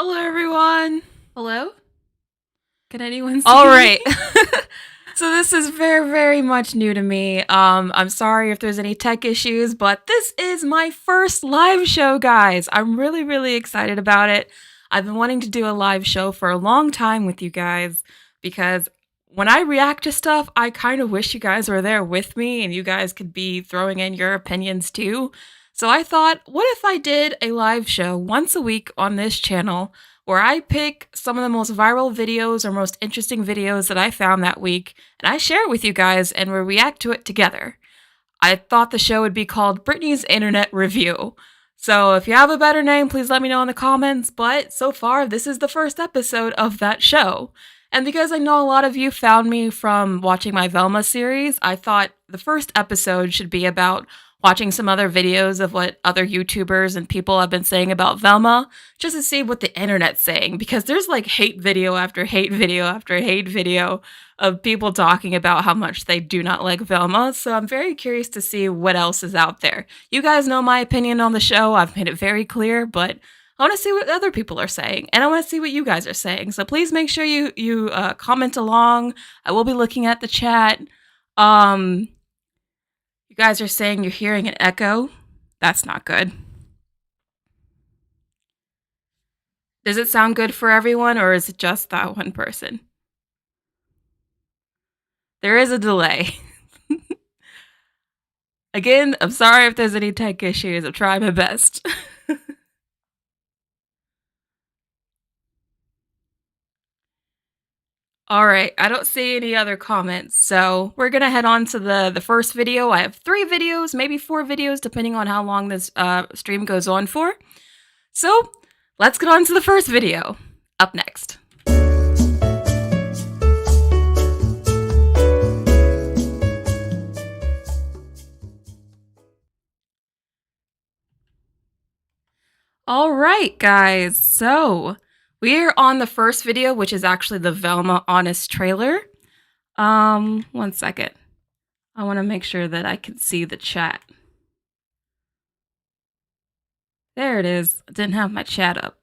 Hello, everyone. Hello? Can anyone see All me? right. So this is very, very much new to me. I'm sorry if there's any tech issues, but this is my first live show, guys. I'm really, really excited about it. I've been wanting to do a live show for a long time with you guys because when I react to stuff, I kind of wish you guys were there with me and you guys could be throwing in your opinions too. So I thought, what if I did a live show once a week on this channel where I pick some of the most viral videos or most interesting videos that I found that week and I share it with you guys and we react to it together. I thought the show would be called Brittney's Internet Review. So if you have a better name, please let me know in the comments. But so far, this is the first episode of that show. And because I know a lot of you found me from watching my Velma series, I thought the first episode should be about watching some other videos of what other YouTubers and people have been saying about Velma, just to see what the internet's saying. Because there's like hate video after hate video after hate video of people talking about how much they do not like Velma. So I'm very curious to see what else is out there. You guys know my opinion on the show. I've made it very clear, but I want to see what other people are saying, and I want to see what you guys are saying. So please make sure you comment along. I will be looking at the chat. You guys are saying you're hearing an echo. That's not good. Does it sound good for everyone, or is it just that one person? There is a delay. Again, I'm sorry if there's any tech issues. I'm trying my best. All right, I don't see any other comments, so we're gonna head on to the first video. I have 3 videos, maybe 4 videos, depending on how long this stream goes on for. So let's get on to the first video. Up next. All right, guys, so we're on the first video, which is actually the Velma Honest trailer. One second. I want to make sure that I can see the chat. There it is. I didn't have my chat up.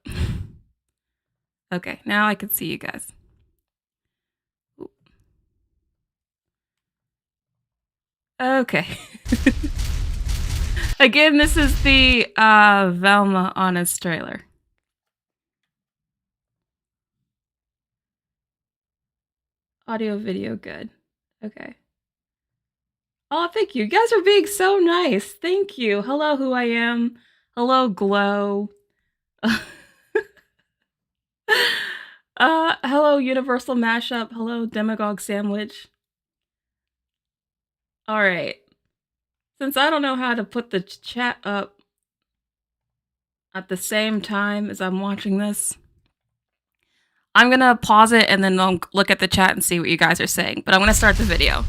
Okay, now I can see you guys. Okay. Again, this is the Velma Honest trailer. Audio, video, good. Okay. Oh, thank you. You guys are being so nice. Thank you. Hello, who I am. Hello, Glow. Hello, Universal Mashup. Hello, Demagogue Sandwich. All right. Since I don't know how to put the chat up at the same time as I'm watching this, I'm gonna pause it and then I'll look at the chat and see what you guys are saying. But I'm gonna start the video.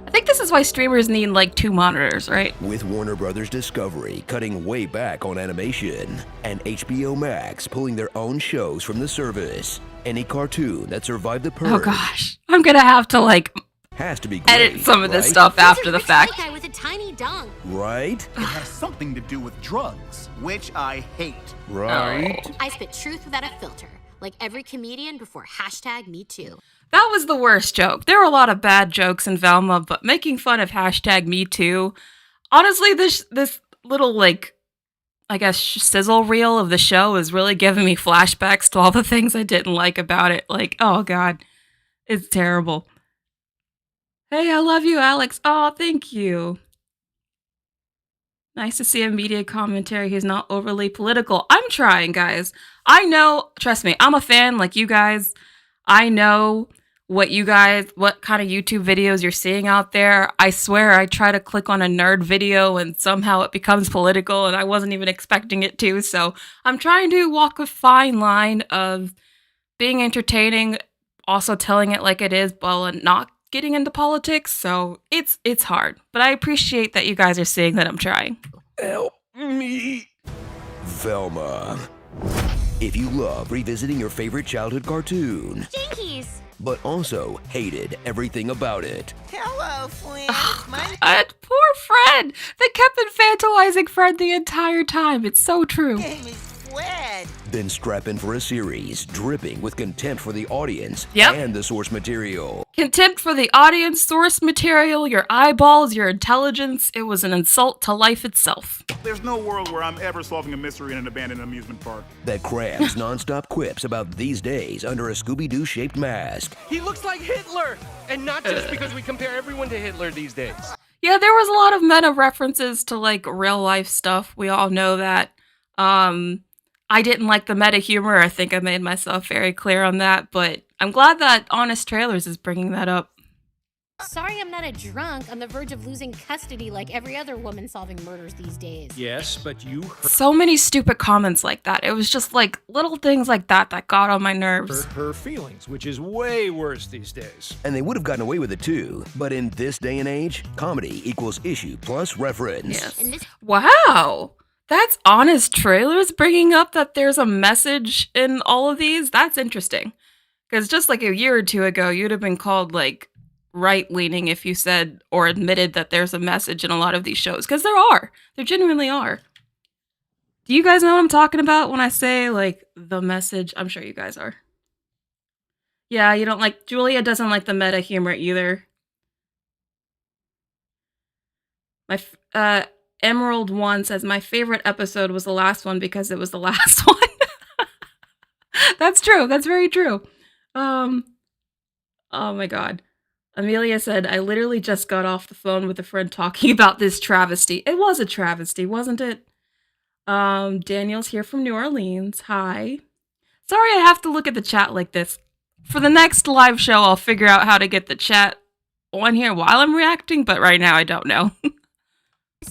I think this is why streamers need like 2 monitors, right? With Warner Brothers Discovery cutting way back on animation, and HBO Max pulling their own shows from the service, any cartoon that survived the purge Oh gosh, I'm gonna have to like has to be great, edit some of this right? stuff after the fact. Guy with a tiny dong. Right? It has something to do with drugs, which I hate. Right? Oh. I spit truth without a filter, like every comedian before #MeToo. That was the worst joke. There were a lot of bad jokes in Velma, but making fun of #MeToo. Honestly, this little like, I guess, sizzle reel of the show is really giving me flashbacks to all the things I didn't like about it. Like, oh god, it's terrible. Hey, I love you, Alex. Oh, thank you. Nice to see a media commentary who's not overly political. I'm trying, guys. I know, trust me, I'm a fan like you guys. I know what kind of YouTube videos you're seeing out there. I swear I try to click on a nerd video and somehow it becomes political and I wasn't even expecting it to. So I'm trying to walk a fine line of being entertaining, also telling it like it is, while not getting into politics. So it's hard, but I appreciate that you guys are seeing that I'm trying. Help me. Velma. If you love revisiting your favorite childhood cartoon, Jinkies! but also hated everything about it. Hello, Flynn. Poor Fred. They kept infantilizing Fred the entire time. It's so true. name is Fred. Then strap in for a series dripping with contempt for the audience Yep. and the source material. Contempt for the audience, source material, your eyeballs, your intelligence. It was an insult to life itself. There's no world where I'm ever solving a mystery in an abandoned amusement park. That crams nonstop quips about these days under a Scooby-Doo shaped mask. He looks like Hitler! And not just because we compare everyone to Hitler these days. Yeah, there was a lot of meta references to like real life stuff. We all know that. I didn't like the meta humor. I think I made myself very clear on that, but I'm glad that Honest Trailers is bringing that up. Sorry I'm not a drunk on the verge of losing custody like every other woman solving murders these days. Yes, but you So many stupid comments like that. It was just like little things like that that got on my nerves. hurt her feelings, which is way worse these days. And they would have gotten away with it too. But in this day and age, comedy equals issue plus reference. Yes. And this Wow. That's Honest Trailers bringing up that there's a message in all of these. That's interesting. Because just like a year or two ago, you'd have been called like right-leaning if you said or admitted that there's a message in a lot of these shows. Because there are. There genuinely are. Do you guys know what I'm talking about when I say like the message? I'm sure you guys are. Yeah, you don't like, Julia doesn't like the meta humor either. Emerald One says, my favorite episode was the last one because it was the last one. That's true. That's very true. Oh my god. Amelia said, I literally just got off the phone with a friend talking about this travesty. It was a travesty, wasn't it? Daniel's here from New Orleans. Hi. Sorry I have to look at the chat like this. For the next live show, I'll figure out how to get the chat on here while I'm reacting, but right now I don't know.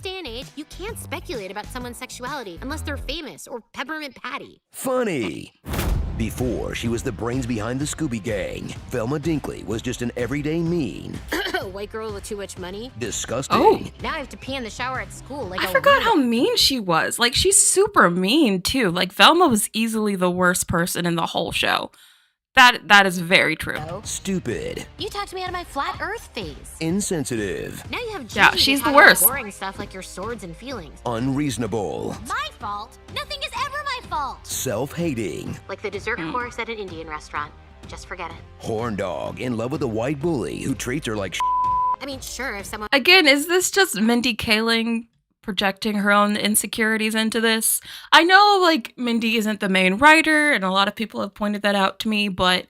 day and age, you can't speculate about someone's sexuality unless they're famous or Peppermint Patty. Funny. Before she was the brains behind the Scooby Gang, Velma Dinkley was just an everyday mean, White girl with too much money. disgusting, Oh. Now I have to pee in the shower at school like I a forgot weirdo. how mean she was. Like, she's super mean, too. Like, Velma was easily the worst person in the whole show. That is very true. stupid, You talked me out of my flat earth phase. insensitive, Now you have Yeah, Judy to she's the talk about worst. boring stuff like your swords and feelings. unreasonable, My fault? Nothing is ever my fault. self-hating, Like the dessert course at an Indian restaurant. Just forget it. horn dog in love with a white bully who treats her like I mean, sure, if someone Again, is this just Mindy Kaling projecting her own insecurities into this? I know, like, Mindy isn't the main writer, and a lot of people have pointed that out to me, but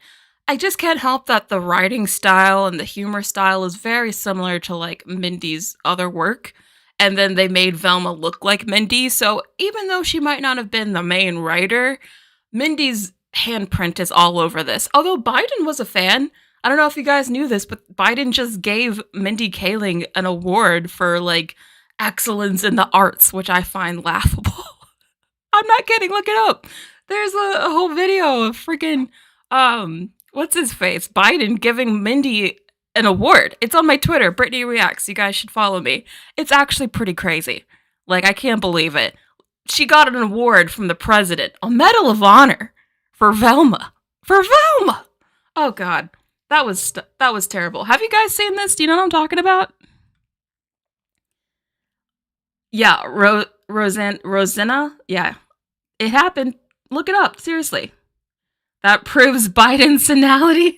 I just can't help that the writing style and the humor style is very similar to, like, Mindy's other work. And then they made Velma look like Mindy, so even though she might not have been the main writer, Mindy's handprint is all over this. Although Biden was a fan. I don't know if you guys knew this, but Biden just gave Mindy Kaling an award for, like, excellence in the arts, which I find laughable. I'm not kidding, look it up. There's a whole video of freaking, what's his face? Biden giving Mindy an award. It's on my Twitter, Brittney Reacts. You guys should follow me. It's actually pretty crazy. Like, I can't believe it. She got an award from the president, a Medal of Honor for Velma. For Velma! Oh god, that was terrible. Have you guys seen this? Do you know what I'm talking about? Yeah, Rosanna? Yeah. It happened. Look it up, seriously. That proves Biden's senility.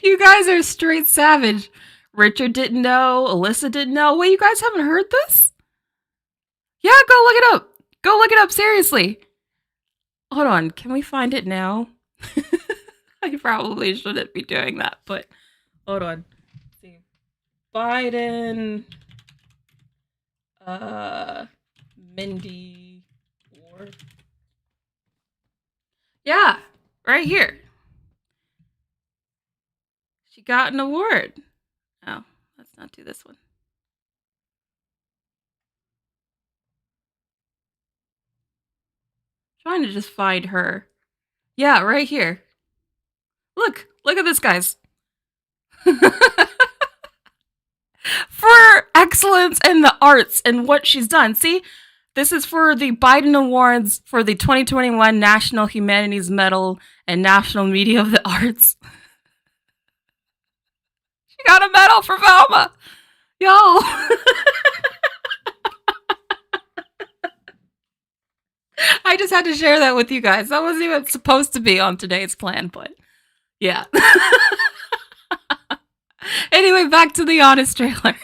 You guys are straight savage. Richard didn't know. Alyssa didn't know. Wait, you guys haven't heard this? Yeah, go look it up. Go look it up, seriously. Hold on, can we find it now? I probably shouldn't be doing that, but hold on. Let's see. Biden, Mindy Ward. Yeah, right here. She got an award. Oh, let's not do this one. Trying to just find her. Yeah, right here. Look at this, guys. For excellence in the arts and what she's done. See, This is for the Biden Awards for the 2021 National Humanities Medal and National Media of the Arts. She got a medal for Velma. Y'all. I just had to share that with you guys. That wasn't even supposed to be on today's plan, but yeah. Anyway, back to the Honest trailer.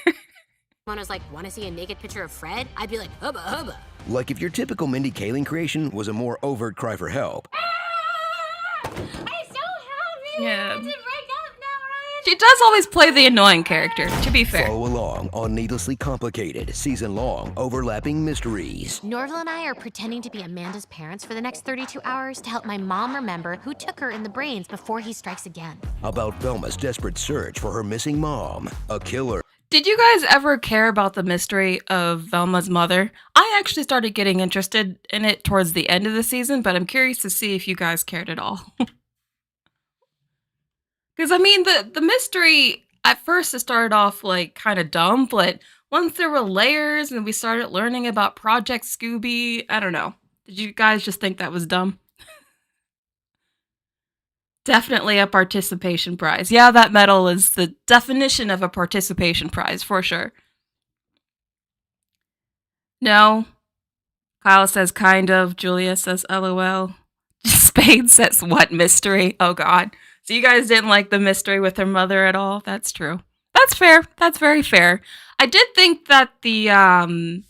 When I was like, want to see a naked picture of Fred? I'd be like, hubba hubba. Like if your typical Mindy Kaling creation was a more overt cry for help. I'm so happy. Yeah. To break up now, Ryan. She does always play the annoying character, to be fair. Follow along on needlessly complicated, season-long, overlapping mysteries. Norval and I are pretending to be Amanda's parents for the next 32 hours to help my mom remember who took her in the brains before he strikes again. About Velma's desperate search for her missing mom, a killer. Did you guys ever care about the mystery of Velma's mother? I actually started getting interested in it towards the end of the season, but I'm curious to see if you guys cared at all. Because, I mean, the mystery, at first it started off, like, kind of dumb, but once there were layers and we started learning about Project Scooby, I don't know. Did you guys just think that was dumb? Definitely a participation prize. Yeah, that medal is the definition of a participation prize, for sure. No. Kyle says kind of. Julia says LOL. Spade says what mystery? Oh god. So you guys didn't like the mystery with her mother at all? That's true. That's fair. That's very fair. I did think that the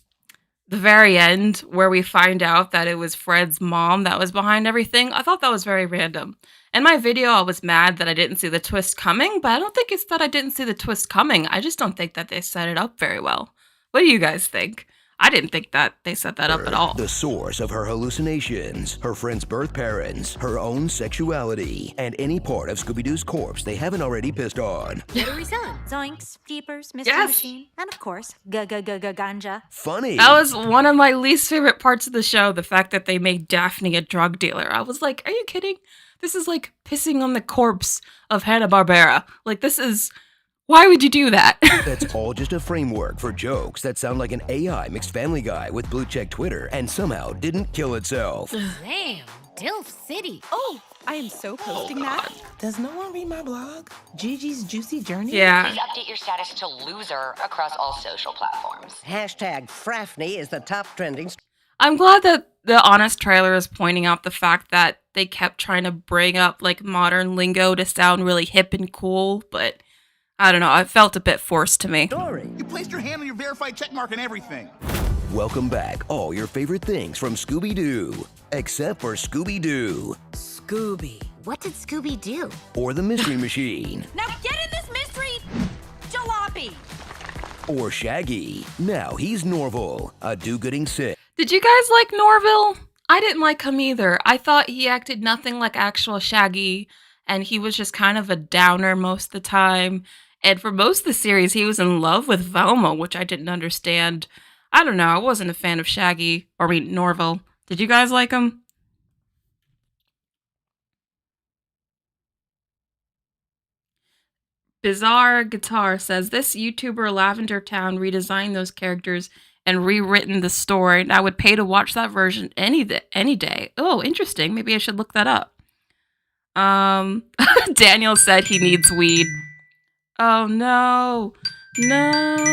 very end where we find out that it was Fred's mom that was behind everything, I thought that was very random. In my video, I was mad that I didn't see the twist coming, but I don't think it's that I didn't see the twist coming. I just don't think that they set it up very well. What do you guys think? I didn't think that they set that up at all. The source of her hallucinations, her friend's birth parents, her own sexuality, and any part of Scooby-Doo's corpse they haven't already pissed on. What are we selling? Zoinks, Jeepers, Mystery Yes. Machine, and of course, ganja. Funny. That was one of my least favorite parts of the show, the fact that they made Daphne a drug dealer. I was like, are you kidding? This is like pissing on the corpse of Hanna-Barbera. Like, this is... Why would you do that? That's all just a framework for jokes that sound like an AI mixed Family Guy with blue check Twitter and somehow didn't kill itself. Damn, Dilf City. Oh, I am so posting that. Does no one read my blog? Gigi's Juicy Journey? Yeah. Please update your status to loser across all social platforms. Hashtag Frafney is the top trending. I'm glad that the Honest trailer is pointing out the fact that they kept trying to bring up like modern lingo to sound really hip and cool, but I don't know, it felt a bit forced to me. You placed your hand on your verified checkmark and everything. Welcome back all your favorite things from Scooby-Doo, except for Scooby-Doo. Scooby. What did Scooby do? Or the Mystery Machine. Now get in this mystery jalopy. Or Shaggy. Now he's Norval, a do-gooding Sid. Did you guys like Norville? I didn't like him either. I thought he acted nothing like actual Shaggy, and he was just kind of a downer most of the time. And for most of the series, he was in love with Velma, which I didn't understand. I don't know, I wasn't a fan of Shaggy, or Norville. Did you guys like him? Bizarre Guitar says, this YouTuber Lavender Town redesigned those characters and rewritten the story, and I would pay to watch that version any day. Oh, interesting. Maybe I should look that up. Daniel said he needs weed. Oh no. No.